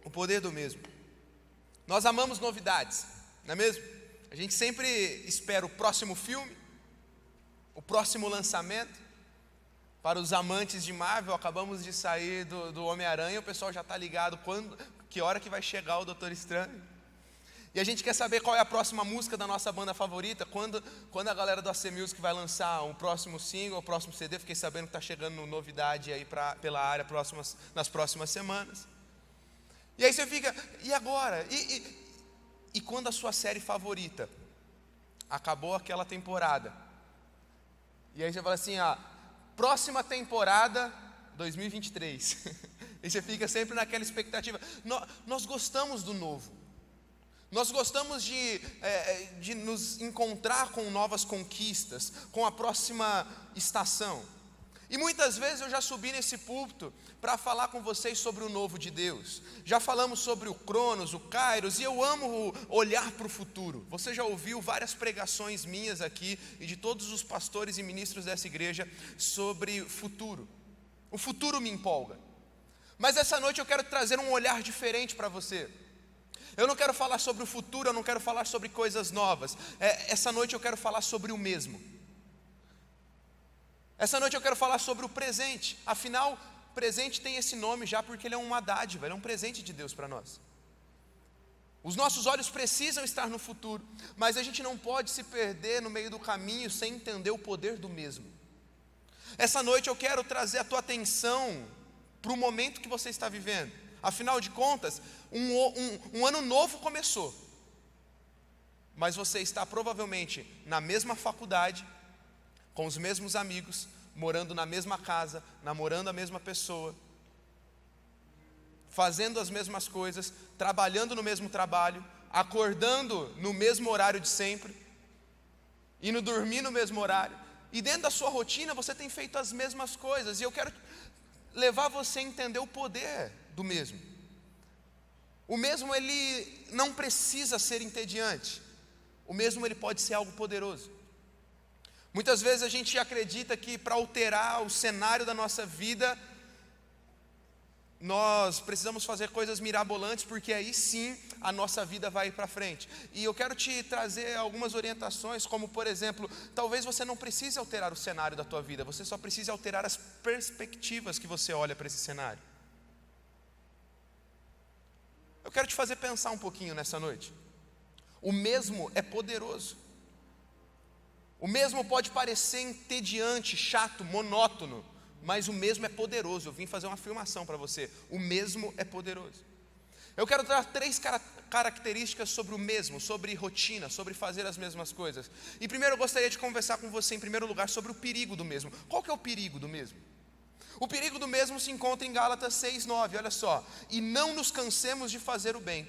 o poder do mesmo. Nós amamos novidades, não é mesmo? A gente sempre espera o próximo filme, o próximo lançamento. Para os amantes de Marvel, acabamos de sair do Homem-Aranha, o pessoal já está ligado que hora que vai chegar o Doutor Estranho. E a gente quer saber qual é a próxima música da nossa banda favorita, quando a galera do AC Music vai lançar um próximo single, o próximo CD. Fiquei sabendo que está chegando novidade aí pela área nas próximas semanas. E aí você fica, e agora? E quando a sua série favorita acabou aquela temporada? E aí você fala assim, próxima temporada 2023. E você fica sempre naquela expectativa. Nós gostamos do novo. Nós gostamos de nos encontrar com novas conquistas, com a próxima estação. E muitas vezes eu já subi nesse púlpito para falar com vocês sobre o novo de Deus. Já falamos sobre o Cronos, o Kairos, e eu amo olhar para o futuro. Você já ouviu várias pregações minhas aqui e de todos os pastores e ministros dessa igreja sobre futuro. O futuro me empolga. Mas essa noite eu quero trazer um olhar diferente para você. Eu não quero falar sobre o futuro, eu não quero falar sobre coisas novas. Essa noite eu quero falar sobre o mesmo. Essa noite eu quero falar sobre o presente. Afinal, presente tem esse nome já porque ele é uma dádiva, ele é um presente de Deus para nós. Os nossos olhos precisam estar no futuro, mas a gente não pode se perder no meio do caminho sem entender o poder do mesmo. Essa noite eu quero trazer a tua atenção para o momento que você está vivendo. Afinal de contas, um ano novo começou, mas você está provavelmente na mesma faculdade, com os mesmos amigos, morando na mesma casa, namorando a mesma pessoa, fazendo as mesmas coisas, trabalhando no mesmo trabalho, acordando no mesmo horário de sempre, indo dormir no mesmo horário, e dentro da sua rotina você tem feito as mesmas coisas, e eu quero levar você a entender o poder do mesmo. O mesmo ele não precisa ser entediante, o mesmo ele pode ser algo poderoso. Muitas vezes a gente acredita que para alterar o cenário da nossa vida, nós precisamos fazer coisas mirabolantes, porque aí sim a nossa vida vai para frente. E eu quero te trazer algumas orientações, como por exemplo, talvez você não precise alterar o cenário da tua vida, você só precise alterar as perspectivas que você olha para esse cenário. Eu quero te fazer pensar um pouquinho nessa noite. O mesmo é poderoso. O mesmo pode parecer entediante, chato, monótono, mas o mesmo é poderoso. Eu vim fazer uma afirmação para você. O mesmo é poderoso. Eu quero dar 3 características sobre o mesmo, sobre rotina, sobre fazer as mesmas coisas. E primeiro eu gostaria de conversar com você, em primeiro lugar, sobre o perigo do mesmo. Qual que é o perigo do mesmo? O perigo do mesmo se encontra em Gálatas 6:9, olha só. E não nos cansemos de fazer o bem,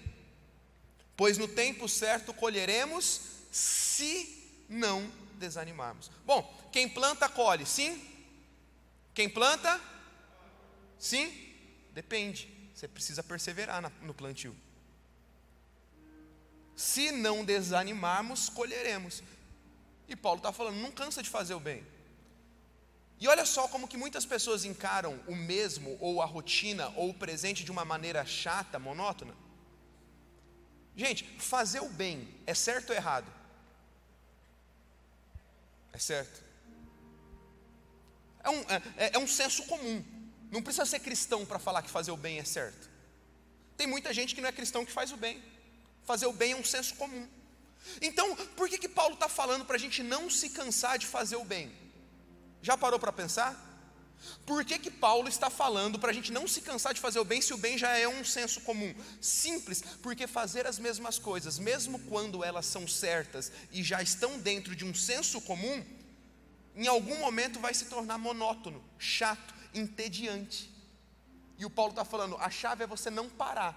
pois no tempo certo colheremos, se não desanimarmos. Bom, quem planta colhe, sim? Quem planta? Sim? Depende, você precisa perseverar no plantio. Se não desanimarmos, colheremos. E Paulo está falando, não cansa de fazer o bem. E olha só como que muitas pessoas encaram o mesmo, ou a rotina, ou o presente de uma maneira chata, monótona. Gente, fazer o bem é certo ou errado? É certo. É um senso comum. Não precisa ser cristão para falar que fazer o bem é certo. Tem muita gente que não é cristão que faz o bem. Fazer o bem é um senso comum. Então, por que Paulo está falando para a gente não se cansar de fazer o bem? Já parou para pensar? Por que Paulo está falando para a gente não se cansar de fazer o bem, se o bem já é um senso comum? Simples, porque fazer as mesmas coisas, mesmo quando elas são certas e já estão dentro de um senso comum, em algum momento vai se tornar monótono, chato, entediante. E o Paulo está falando, a chave é você não parar,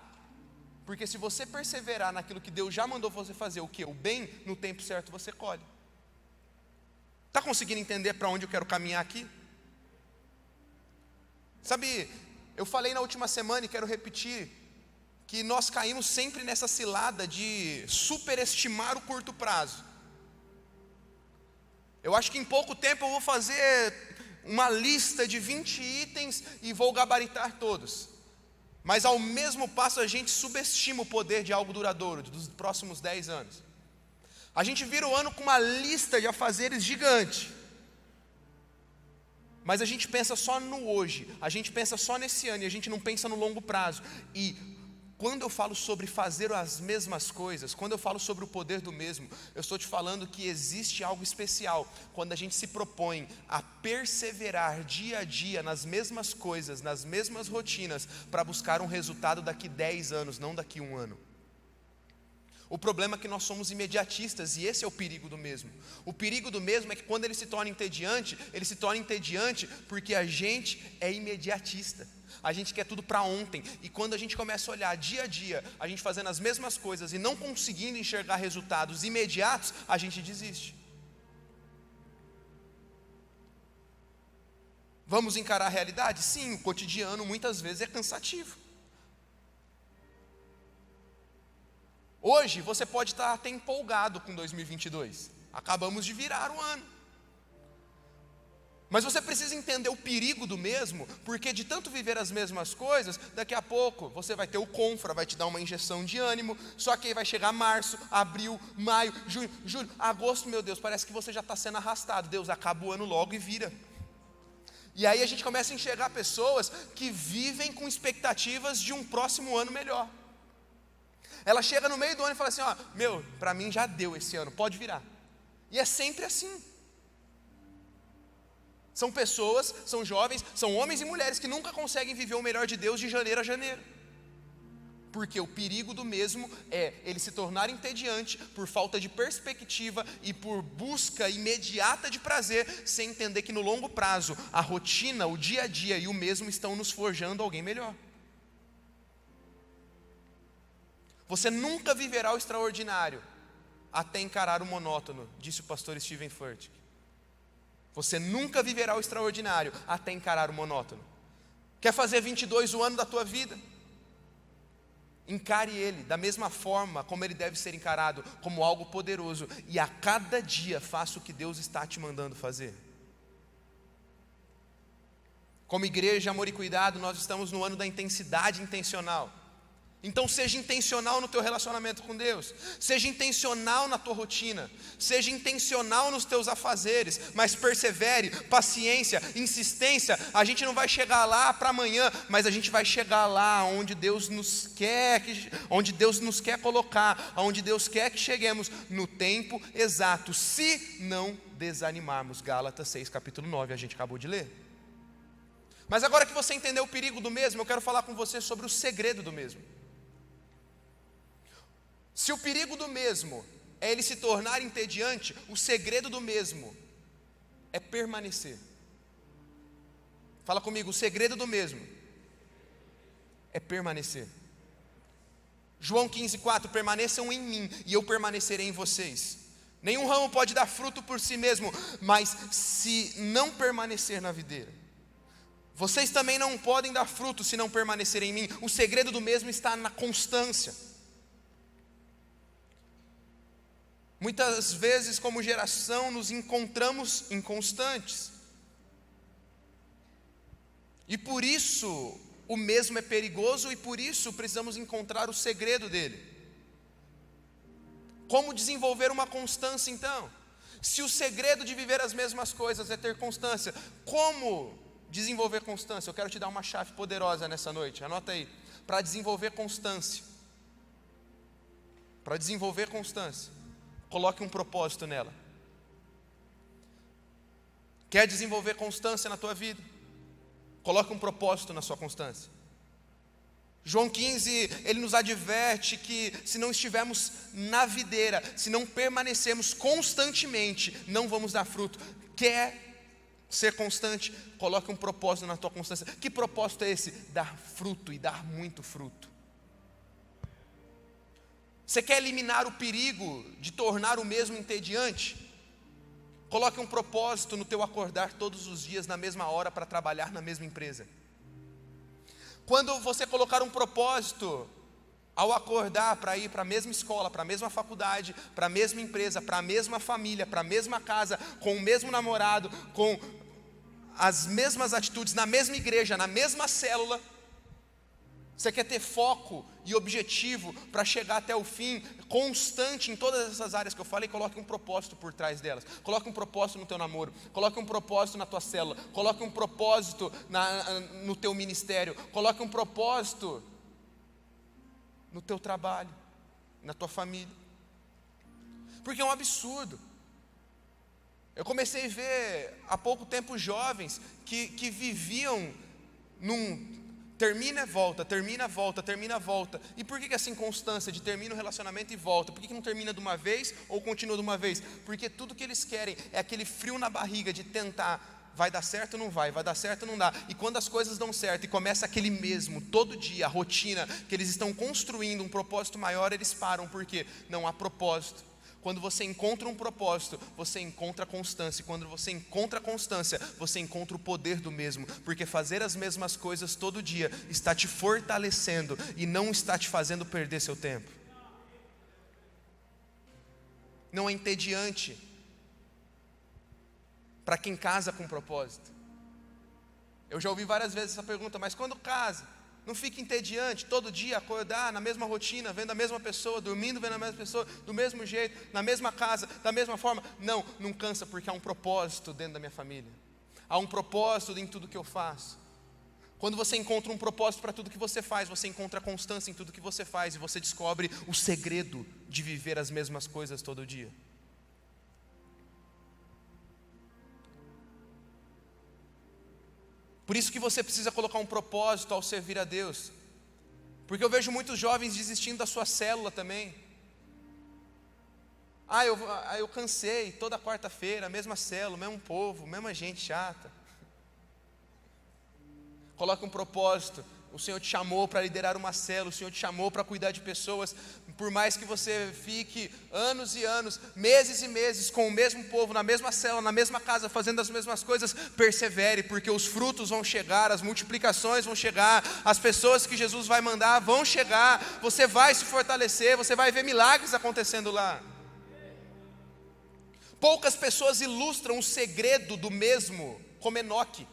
porque se você perseverar naquilo que Deus já mandou você fazer, o que? O bem, no tempo certo você colhe. Está conseguindo entender para onde eu quero caminhar aqui? Sabe, eu falei na última semana e quero repetir, que nós caímos sempre nessa cilada de superestimar o curto prazo. Eu acho que em pouco tempo eu vou fazer uma lista de 20 itens e vou gabaritar todos. Mas ao mesmo passo a gente subestima o poder de algo duradouro, dos próximos 10 anos. A gente vira o ano com uma lista de afazeres gigante, mas a gente pensa só no hoje, a gente pensa só nesse ano, e a gente não pensa no longo prazo. E quando eu falo sobre fazer as mesmas coisas, quando eu falo sobre o poder do mesmo, eu estou te falando que existe algo especial quando a gente se propõe a perseverar dia a dia nas mesmas coisas, nas mesmas rotinas, para buscar um resultado daqui 10 anos, não daqui 1 ano. O problema é que nós somos imediatistas, e esse é o perigo do mesmo. O perigo do mesmo é que quando ele se torna entediante porque a gente é imediatista. A gente quer tudo para ontem, e quando a gente começa a olhar dia a dia, a gente fazendo as mesmas coisas e não conseguindo enxergar resultados imediatos, a gente desiste. Vamos encarar a realidade? Sim, o cotidiano muitas vezes é cansativo. Hoje você pode estar até empolgado com 2022, acabamos de virar o ano. Mas você precisa entender o perigo do mesmo, porque de tanto viver as mesmas coisas, daqui a pouco você vai ter o Confra, vai te dar uma injeção de ânimo, só que aí vai chegar março, abril, maio, junho, julho, agosto, meu Deus, parece que você já está sendo arrastado. Deus, acaba o ano logo e vira. E aí a gente começa a enxergar pessoas que vivem com expectativas de um próximo ano melhor. Ela chega no meio do ano e fala assim, para mim já deu esse ano, pode virar. E é sempre assim. São pessoas, são jovens, são homens e mulheres que nunca conseguem viver o melhor de Deus de janeiro a janeiro. Porque o perigo do mesmo é ele se tornar entediante por falta de perspectiva e por busca imediata de prazer, sem entender que no longo prazo a rotina, o dia a dia e o mesmo estão nos forjando alguém melhor. Você nunca viverá o extraordinário até encarar o monótono, disse o pastor Steven Furtick. Você nunca viverá o extraordinário até encarar o monótono. Quer fazer 22 o ano da tua vida? Encare ele da mesma forma como ele deve ser encarado, como algo poderoso, e a cada dia faça o que Deus está te mandando fazer. Como igreja Amor e Cuidado, nós estamos no ano da intensidade intencional. Então seja intencional no teu relacionamento com Deus, seja intencional na tua rotina, seja intencional nos teus afazeres, mas persevere, paciência, insistência. A gente não vai chegar lá para amanhã, mas a gente vai chegar lá onde Deus nos quer, onde Deus nos quer colocar, onde Deus quer que cheguemos no tempo exato, se não desanimarmos. Gálatas 6, capítulo 9, a gente acabou de ler. Mas agora que você entendeu o perigo do mesmo, eu quero falar com você sobre o segredo do mesmo. Se o perigo do mesmo é ele se tornar entediante, o segredo do mesmo é permanecer. Fala comigo, o segredo do mesmo é permanecer. João 15,4, permaneçam em mim e eu permanecerei em vocês. Nenhum ramo pode dar fruto por si mesmo, mas se não permanecer na videira. Vocês também não podem dar fruto se não permanecerem em mim. O segredo do mesmo está na constância. Muitas vezes, como geração, nos encontramos inconstantes. E por isso, o mesmo é perigoso e por isso precisamos encontrar o segredo dele. Como desenvolver uma constância então? Se o segredo de viver as mesmas coisas é ter constância, como desenvolver constância? Eu quero te dar uma chave poderosa nessa noite, anota aí. Para desenvolver constância, coloque um propósito nela. Quer desenvolver constância na tua vida? Coloque um propósito na sua constância. João 15, ele nos adverte que se não estivermos na videira, se não permanecermos constantemente, não vamos dar fruto. Quer ser constante? Coloque um propósito na tua constância. Que propósito é esse? Dar fruto e dar muito fruto. Você quer eliminar o perigo de tornar o mesmo entediante? Coloque um propósito no teu acordar todos os dias na mesma hora para trabalhar na mesma empresa. Quando você colocar um propósito ao acordar para ir para a mesma escola, para a mesma faculdade, para a mesma empresa, para a mesma família, para a mesma casa, com o mesmo namorado, com as mesmas atitudes, na mesma igreja, na mesma célula, Você quer ter foco e objetivo para chegar até o fim, constante em todas essas áreas que eu falei? Coloque um propósito por trás delas. Coloque um propósito no teu namoro, coloque um propósito na tua célula, coloque um propósito no teu ministério, coloque um propósito no teu trabalho, na tua família. Porque é um absurdo. Eu comecei a ver há pouco tempo jovens que viviam num termina, volta, termina, volta, termina, volta. E por que essa inconstância de termina o relacionamento e volta? Por que não termina de uma vez ou continua de uma vez? Porque tudo que eles querem é aquele frio na barriga de tentar, vai dar certo ou não vai dar certo ou não dá. E quando as coisas dão certo e começa aquele mesmo, todo dia, a rotina, que eles estão construindo um propósito maior, eles param, porque não há propósito. Quando você encontra um propósito, você encontra constância. E quando você encontra constância, você encontra o poder do mesmo. Porque fazer as mesmas coisas todo dia está te fortalecendo e não está te fazendo perder seu tempo. Não é entediante para quem casa com propósito. Eu já ouvi várias vezes essa pergunta, mas quando casa? Não fica entediante, todo dia acordar na mesma rotina, vendo a mesma pessoa, dormindo vendo a mesma pessoa, do mesmo jeito, na mesma casa, da mesma forma? Não cansa, porque há um propósito dentro da minha família. Há um propósito em tudo que eu faço. Quando você encontra um propósito para tudo que você faz, você encontra constância em tudo que você faz, e você descobre o segredo de viver as mesmas coisas todo dia. Por isso que você precisa colocar um propósito ao servir a Deus. Porque eu vejo muitos jovens desistindo da sua célula também. Eu cansei, toda quarta-feira, mesma célula, mesmo povo, mesma gente chata. Coloque um propósito. O Senhor te chamou para liderar uma célula, o Senhor te chamou para cuidar de pessoas. Por mais que você fique anos e anos, meses e meses com o mesmo povo, na mesma célula, na mesma casa, fazendo as mesmas coisas, persevere, porque os frutos vão chegar, as multiplicações vão chegar, as pessoas que Jesus vai mandar vão chegar, você vai se fortalecer, você vai ver milagres acontecendo lá. Poucas pessoas ilustram o segredo do mesmo, como Enoque.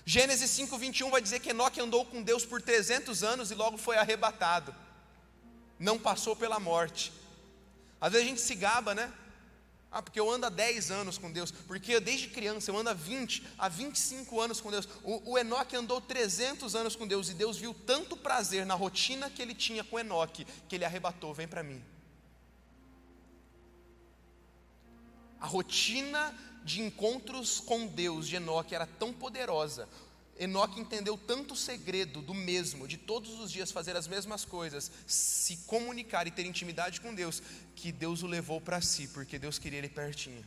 Gênesis 5:21 vai dizer que Enoque andou com Deus por 300 anos e logo foi arrebatado. Não passou pela morte. Às vezes a gente se gaba, né? Porque eu ando há 10 anos com Deus. Porque desde criança eu ando há 20, há 25 anos com Deus. O Enoque andou 300 anos com Deus. E Deus viu tanto prazer na rotina que ele tinha com Enoque, que ele arrebatou, vem para mim. A rotina de encontros com Deus de Enoque era tão poderosa. Enoque entendeu tanto o segredo do mesmo, de todos os dias fazer as mesmas coisas, se comunicar e ter intimidade com Deus, que Deus o levou para si, porque Deus queria ele pertinho.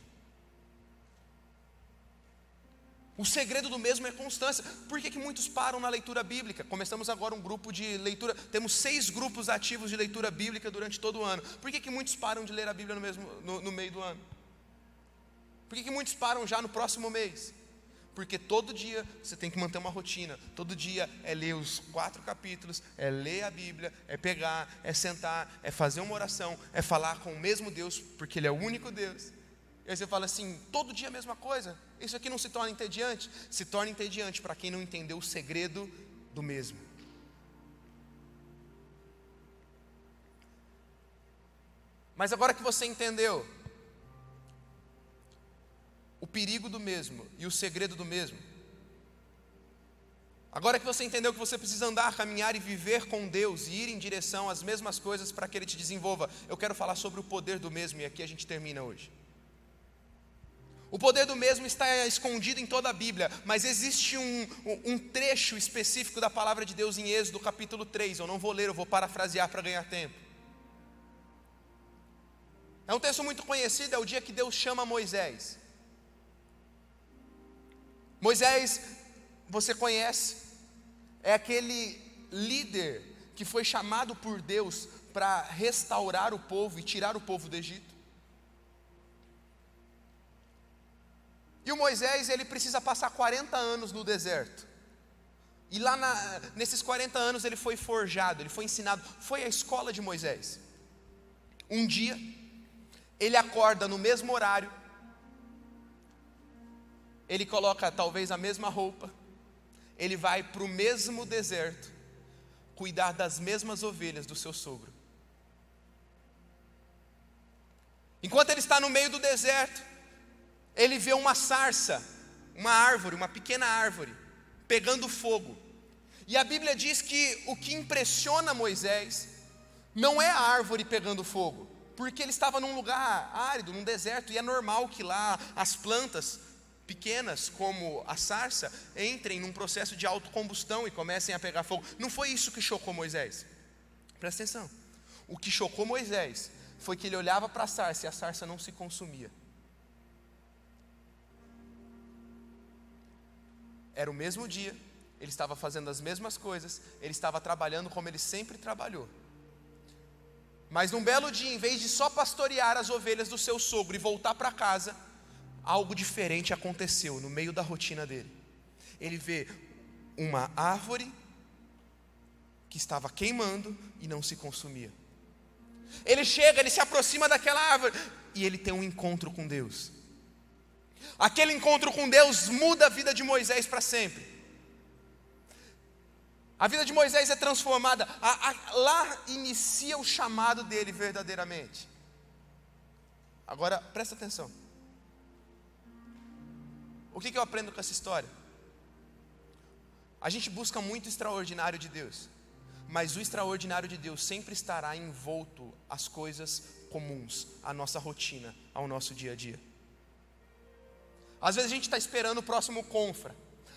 O segredo do mesmo é constância. Por que muitos param na leitura bíblica? Começamos agora um grupo de leitura, temos 6 grupos ativos de leitura bíblica durante todo o ano. Por que muitos param de ler a Bíblia no meio do ano? Por que muitos param já no próximo mês? Porque todo dia você tem que manter uma rotina. Todo dia é ler os 4 capítulos, é ler a Bíblia, é pegar, é sentar, é fazer uma oração, é falar com o mesmo Deus, porque Ele é o único Deus. E aí você fala assim, todo dia a mesma coisa? Isso aqui não se torna entediante? Se torna entediante para quem não entendeu o segredo do mesmo. Mas agora que você entendeu o perigo do mesmo e o segredo do mesmo, agora que você entendeu que você precisa andar, caminhar e viver com Deus e ir em direção às mesmas coisas para que Ele te desenvolva, eu quero falar sobre o poder do mesmo, e aqui a gente termina hoje. O poder do mesmo está escondido em toda a Bíblia, mas existe um trecho específico da palavra de Deus em Êxodo capítulo 3, eu não vou ler, eu vou parafrasear para ganhar tempo. É um texto muito conhecido, é o dia que Deus chama Moisés. Moisés, você conhece, é aquele líder que foi chamado por Deus para restaurar o povo e tirar o povo do Egito. E o Moisés, ele precisa passar 40 anos no deserto. E lá nesses 40 anos ele foi forjado, ele foi ensinado, foi a escola de Moisés. Um dia, ele acorda no mesmo horário, ele coloca talvez a mesma roupa, ele vai para o mesmo deserto, cuidar das mesmas ovelhas do seu sogro. Enquanto ele está no meio do deserto, ele vê uma sarça, uma árvore, uma pequena árvore, pegando fogo. E a Bíblia diz que o que impressiona Moisés não é a árvore pegando fogo, porque ele estava num lugar árido, num deserto, e é normal que lá as plantas pequenas, como a sarça, entrem num processo de autocombustão e comecem a pegar fogo. Não foi isso que chocou Moisés. Presta atenção. O que chocou Moisés foi que ele olhava para a sarça e a sarça não se consumia. Era o mesmo dia, ele estava fazendo as mesmas coisas, ele estava trabalhando como ele sempre trabalhou. Mas num belo dia, em vez de só pastorear as ovelhas do seu sogro e voltar para casa, algo diferente aconteceu no meio da rotina dele. Ele vê uma árvore que estava queimando e não se consumia. Ele chega, ele se aproxima daquela árvore e ele tem um encontro com Deus. Aquele encontro com Deus muda a vida de Moisés para sempre. A vida de Moisés é transformada. Lá inicia o chamado dele verdadeiramente. Agora, presta atenção. O que eu aprendo com essa história? A gente busca muito o extraordinário de Deus, mas o extraordinário de Deus sempre estará envolto às coisas comuns, à nossa rotina, ao nosso dia a dia. Às vezes a gente está esperando o próximo confra,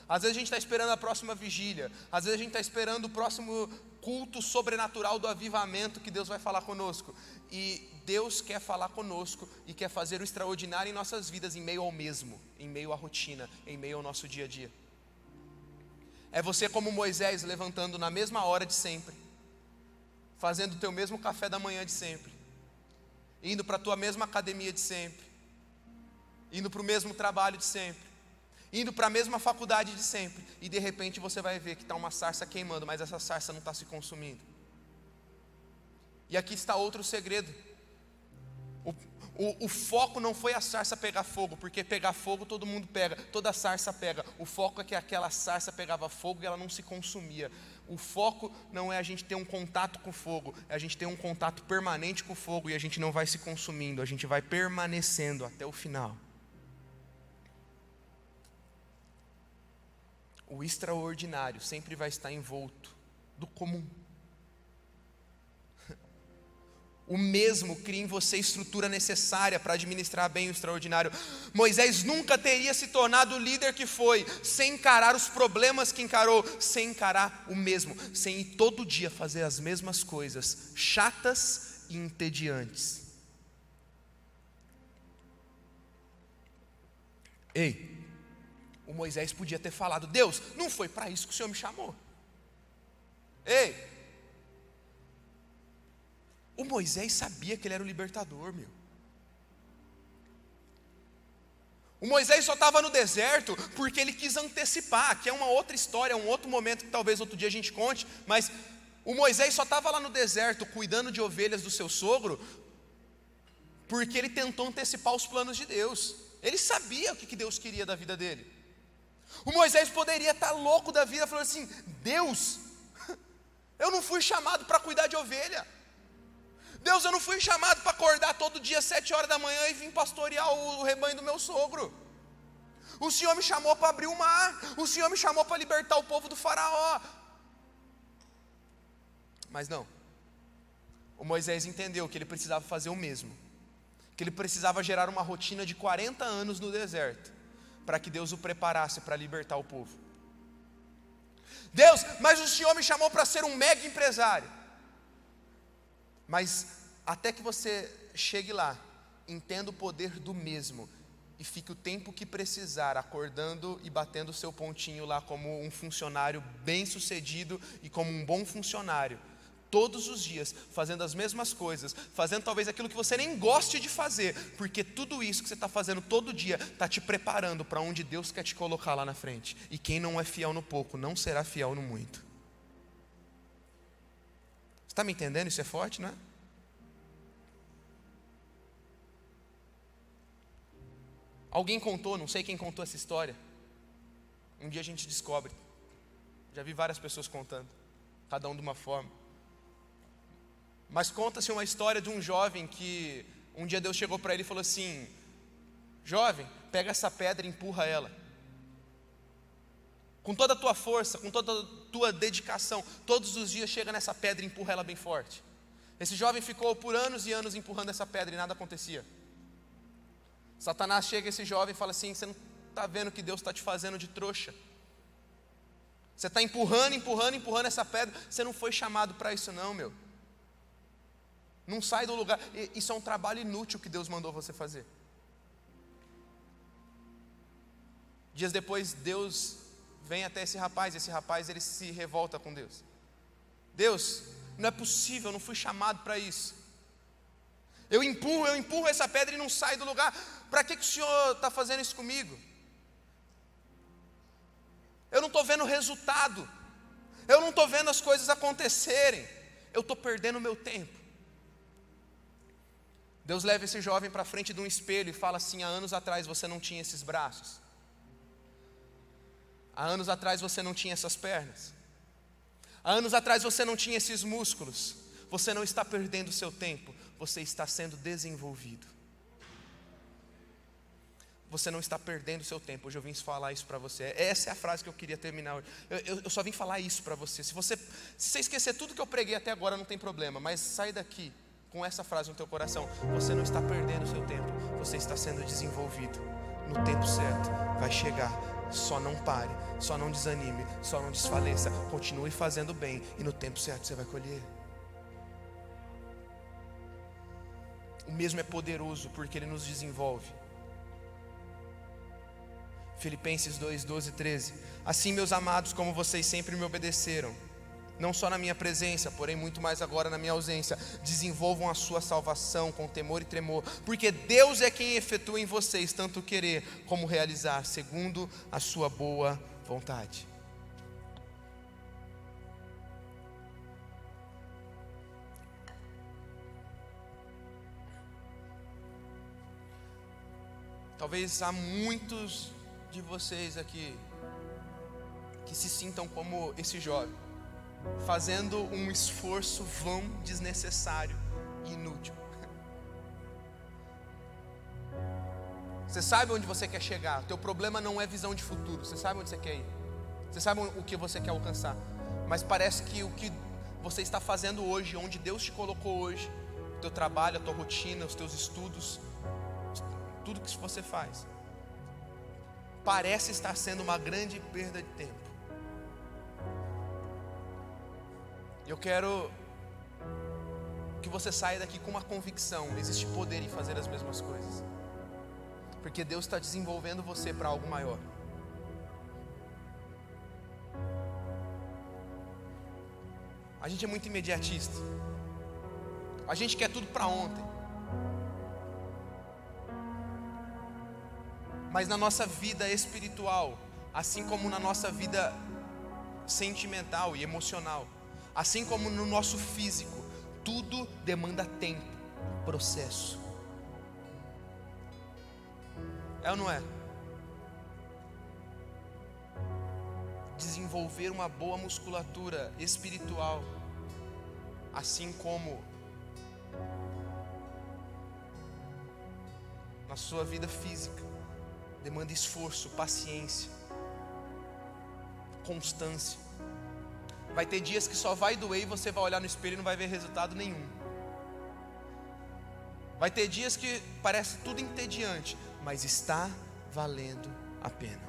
às vezes a gente está esperando a próxima vigília, às vezes a gente está esperando o próximo culto sobrenatural do avivamento que Deus vai falar conosco. E Deus quer falar conosco e quer fazer o extraordinário em nossas vidas, em meio ao mesmo, em meio à rotina, em meio ao nosso dia a dia. É você como Moisés, levantando na mesma hora de sempre, fazendo o teu mesmo café da manhã de sempre, indo para a tua mesma academia de sempre, indo para o mesmo trabalho de sempre, indo para a mesma faculdade de sempre, e de repente você vai ver que está uma sarça queimando, mas essa sarça não está se consumindo. E aqui está outro segredo. O foco não foi a sarça pegar fogo, porque pegar fogo todo mundo pega, toda sarça pega. O foco é que aquela sarça pegava fogo e ela não se consumia. O foco não é a gente ter um contato com o fogo, é a gente ter um contato permanente com o fogo, e a gente não vai se consumindo, a gente vai permanecendo até o final. O extraordinário sempre vai estar envolto do comum. O mesmo cria em você a estrutura necessária para administrar bem o extraordinário. Moisés nunca teria se tornado o líder que foi, sem encarar os problemas que encarou, sem encarar o mesmo, sem ir todo dia fazer as mesmas coisas, chatas e entediantes. Ei, o Moisés podia ter falado: Deus, não foi para isso que o Senhor me chamou. Ei, o Moisés sabia que ele era o libertador, meu. O Moisés só estava no deserto porque ele quis antecipar, que é uma outra história, um outro momento que talvez outro dia a gente conte, mas o Moisés só estava lá no deserto cuidando de ovelhas do seu sogro porque ele tentou antecipar os planos de Deus. Ele sabia o que Deus queria da vida dele. O Moisés poderia estar louco da vida, falando assim: Deus, eu não fui chamado para cuidar de ovelha. Deus, eu não fui chamado para acordar todo dia às 7 horas da manhã e vir pastorear o rebanho do meu sogro. O Senhor me chamou para abrir o mar, o Senhor me chamou para libertar o povo do faraó. Mas não, o Moisés entendeu que ele precisava fazer o mesmo, que ele precisava gerar uma rotina de 40 anos no deserto, para que Deus o preparasse para libertar o povo. Deus, mas o Senhor me chamou para ser um mega empresário. Mas até que você chegue lá, entenda o poder do mesmo, e fique o tempo que precisar acordando e batendo o seu pontinho lá como um funcionário bem sucedido e como um bom funcionário, todos os dias, fazendo as mesmas coisas, fazendo talvez aquilo que você nem goste de fazer, porque tudo isso que você está fazendo todo dia está te preparando para onde Deus quer te colocar lá na frente. E quem não é fiel no pouco não será fiel no muito. Está me entendendo? Isso é forte, não é? Alguém contou, não sei quem contou essa história. Um dia a gente descobre. Já vi várias pessoas contando. cada um de uma forma. Mas conta-se uma história de um jovem que um dia Deus chegou para ele e falou assim: jovem, pega essa pedra e empurra ela. Com toda a tua força, com toda a tua dedicação, todos os dias chega nessa pedra e empurra ela bem forte. Esse jovem ficou por anos e anos empurrando essa pedra e nada acontecia. Satanás chega a esse jovem e fala assim: você não está vendo que Deus está te fazendo de trouxa? Você está empurrando essa pedra. Você não foi chamado para isso não, meu. Não sai do lugar. Isso é um trabalho inútil que Deus mandou você fazer. Dias depois, Deus vem até esse rapaz ele se revolta com Deus. Deus, não é possível, eu não fui chamado para isso. Eu empurro essa pedra e não sai do lugar. Para que o Senhor está fazendo isso comigo? Eu não estou vendo o resultado. Eu não estou vendo as coisas acontecerem. Eu estou perdendo o meu tempo. Deus leva esse jovem para frente de um espelho e fala assim: há anos atrás você não tinha esses braços. Há anos atrás você não tinha essas pernas. Há anos atrás você não tinha esses músculos. Você não está perdendo o seu tempo. Você está sendo desenvolvido. Você não está perdendo o seu tempo. Hoje eu vim falar isso para você. Essa é a frase que eu queria terminar hoje. Eu só vim falar isso para você. Se você esquecer tudo que eu preguei até agora, não tem problema. Mas sai daqui com essa frase no teu coração: você não está perdendo o seu tempo. Você está sendo desenvolvido. No tempo certo vai chegar. Só não pare, só não desanime, só não desfaleça. Continue fazendo bem e no tempo certo você vai colher. O mesmo é poderoso porque Ele nos desenvolve. Filipenses 2, 12 e 13. Assim, meus amados, como vocês sempre me obedeceram, não só na minha presença, porém muito mais agora na minha ausência, desenvolvam a sua salvação com temor e tremor, porque Deus é quem efetua em vocês tanto querer como realizar, segundo a sua boa vontade. Talvez há muitos de vocês aqui que se sintam como esse jovem, fazendo um esforço vão, desnecessário e inútil. Você sabe onde você quer chegar. O teu problema não é visão de futuro. Você sabe onde você quer ir. Você sabe o que você quer alcançar. Mas parece que o que você está fazendo hoje, onde Deus te colocou hoje, o teu trabalho, a tua rotina, os teus estudos, tudo que você faz, parece estar sendo uma grande perda de tempo. Eu quero que você saia daqui com uma convicção: existe poder em fazer as mesmas coisas, porque Deus está desenvolvendo você para algo maior. A gente é muito imediatista. A gente quer tudo para ontem. Mas na nossa vida espiritual, assim como na nossa vida sentimental e emocional, assim como no nosso físico, tudo demanda tempo, processo. É ou não é? Desenvolver uma boa musculatura espiritual, assim como na sua vida física, demanda esforço, paciência, constância. Vai ter dias que só vai doer e você vai olhar no espelho e não vai ver resultado nenhum. Vai ter dias que parece tudo entediante, mas está valendo a pena.